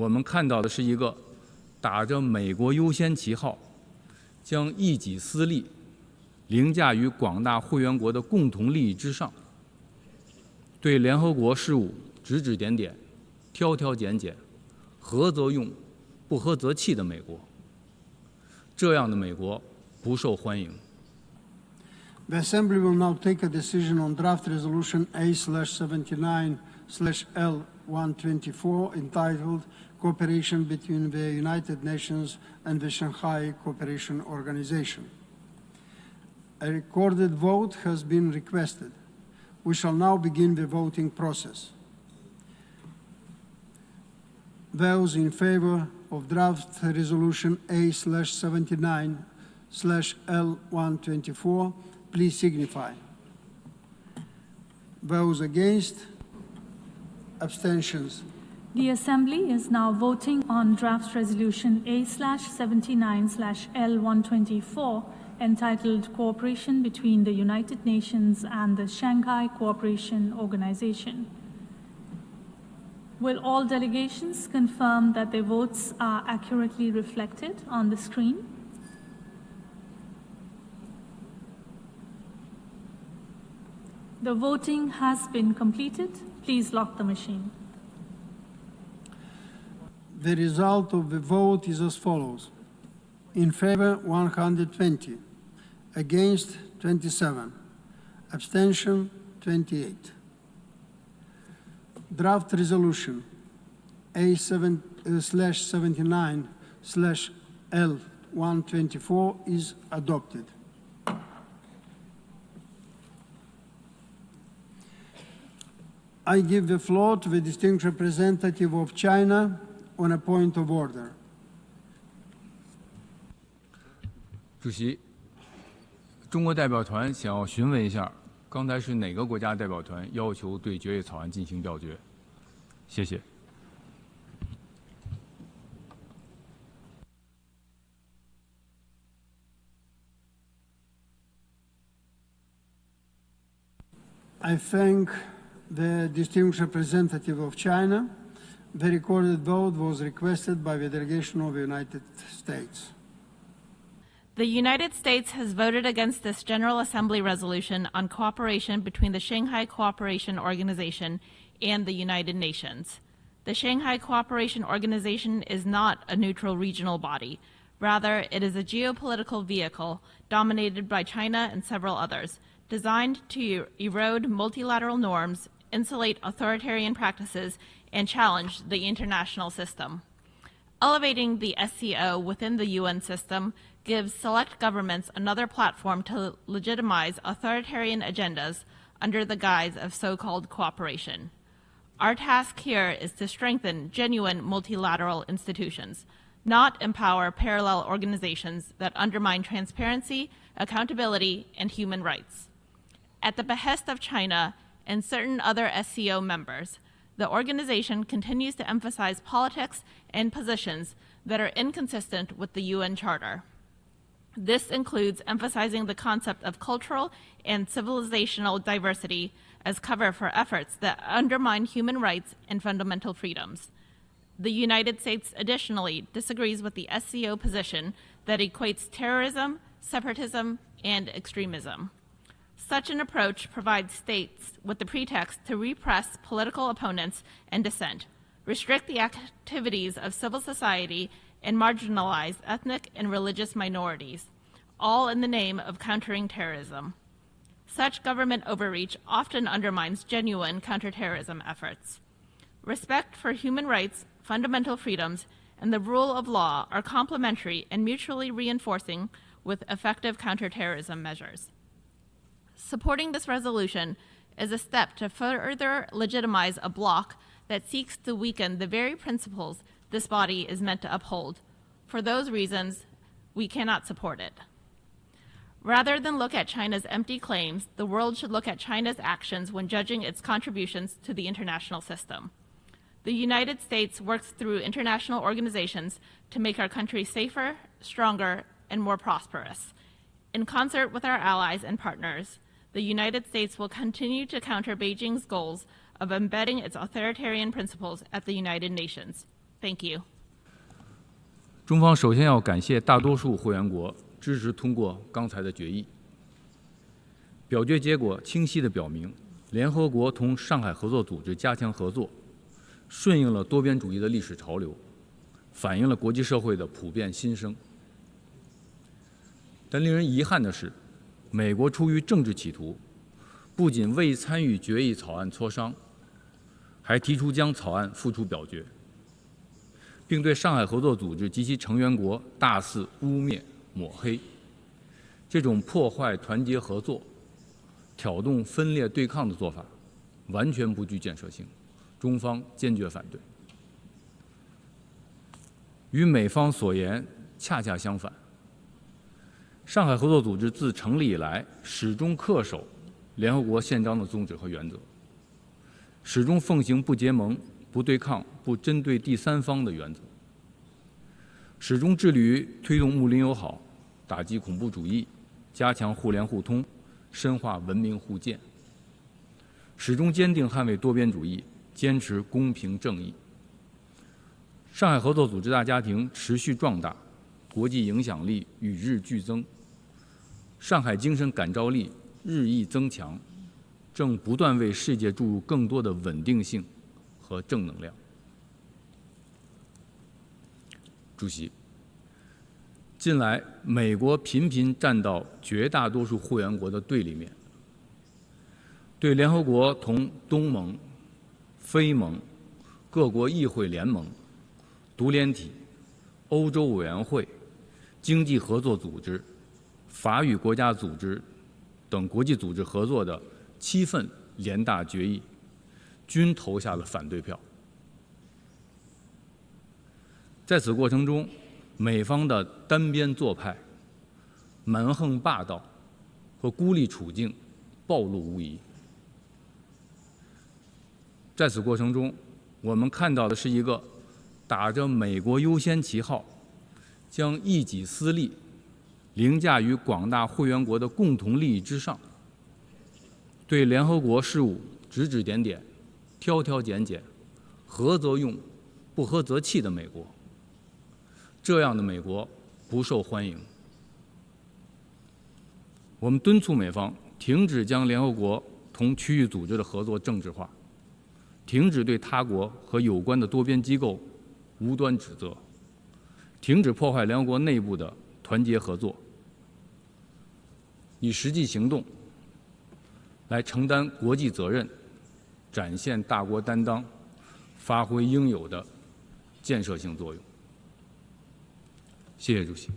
我们看到的是一个打着美国优先旗号，将一己私利凌驾于广大会员国的共同利益之上，对联合国事务指指点点、挑挑拣拣、合则用、不合则弃的美国。这样的美国不受欢迎。The Assembly will now take a decision on draft resolution A/79/L124 entitled Cooperation between the United Nations and the Shanghai Cooperation Organization. A recorded vote has been requested. We shall now begin the voting process. Those in favor of draft resolution A/79/L124, please signify. Those against, abstentions. The Assembly is now voting on draft resolution A/79/L124 entitled Cooperation between the United Nations and the Shanghai Cooperation Organization. Will all delegations confirm that their votes are accurately reflected on the screen? The voting has been completed. Please lock the machine. The result of the vote is as follows. In favor, 120. Against, 27. Abstention, 28. Draft resolution A/79/L124 is adopted. I give the floor to the distinguished representative of China on a point of order. 主席，中国代表团想要询问一下，刚才是哪个国家代表团要求对决议草案进行表决？谢谢。I thank the distinguished representative of China. The recorded vote was requested by the delegation of the United States. The United States has voted against this General Assembly resolution on cooperation between the Shanghai Cooperation Organization and the United Nations. The Shanghai Cooperation Organization is not a neutral regional body. Rather, it is a geopolitical vehicle dominated by China and several others, designed to erode multilateral norms, insulate authoritarian practices, and challenge the international system. Elevating the SCO within the UN system gives select governments another platform to legitimize authoritarian agendas under the guise of so-called cooperation. Our task here is to strengthen genuine multilateral institutions, not empower parallel organizations that undermine transparency, accountability, and human rights. At the behest of China and certain other SCO members, the organization continues to emphasize politics and positions that are inconsistent with the UN Charter. This includes emphasizing the concept of cultural and civilizational diversity as cover for efforts that undermine human rights and fundamental freedoms. The United States additionally disagrees with the SCO position that equates terrorism, separatism, and extremism. Such an approach provides states with the pretext to repress political opponents and dissent, restrict the activities of civil society, and marginalize ethnic and religious minorities, all in the name of countering terrorism. Such government overreach often undermines genuine counterterrorism efforts. Respect for human rights, fundamental freedoms, and the rule of law are complementary and mutually reinforcing with effective counterterrorism measures. Supporting this resolution is a step to further legitimize a bloc that seeks to weaken the very principles this body is meant to uphold. For those reasons, we cannot support it. Rather than look at China's empty claims, the world should look at China's actions when judging its contributions to the international system. The United States works through international organizations to make our country safer, stronger, and more prosperous. In concert with our allies and partners, the United States will continue to counter Beijing's goals of embedding its authoritarian principles at the United Nations. Thank you. 中方首先要感谢大多数会员国支持通过刚才的决议。表决结果清晰地表明，联合国同上海合作组织加强合作，顺应了多边主义的历史潮流，反映了国际社会的普遍心声。但令人遗憾的是，美国出于政治企图，不仅未参与决议草案磋商，还提出将草案付诸表决，并对上海合作组织及其成员国大肆污蔑抹黑。这种破坏团结合作、挑动分裂对抗的做法，完全不具建设性，中方坚决反对。与美方所言恰恰相反，上海合作组织自成立以来，始终恪守联合国宪章的宗旨和原则，始终奉行不结盟、不对抗、不针对第三方的原则，始终致力于推动睦邻友好，打击恐怖主义，加强互联互通，深化文明互鉴，始终坚定捍卫多边主义，坚持公平正义。上海合作组织大家庭持续壮大，国际影响力与日俱增，上海精神感召力日益增强，正不断为世界注入更多的稳定性和正能量。主席，近来美国频频站到绝大多数会员国的对立面，对联合国同东盟、非盟、各国议会联盟、独联体、欧洲委员会、经济合作组织、法语国家组织等国际组织合作的7份联大决议，均投下了反对票。在此过程中，美方的单边做派、蛮横霸道和孤立处境暴露无遗。在此过程中，我们看到的是一个打着美国优先旗号，将一己私利凌驾于广大会员国的共同利益之上，对联合国事务指指点点、挑挑拣拣、合则用、不合则弃的美国。这样的美国不受欢迎。我们敦促美方停止将联合国同区域组织的合作政治化，停止对他国和有关的多边机构无端指责，停止破坏联合国内部的团结合作，以实际行动来承担国际责任，展现大国担当，发挥应有的建设性作用。谢谢主席。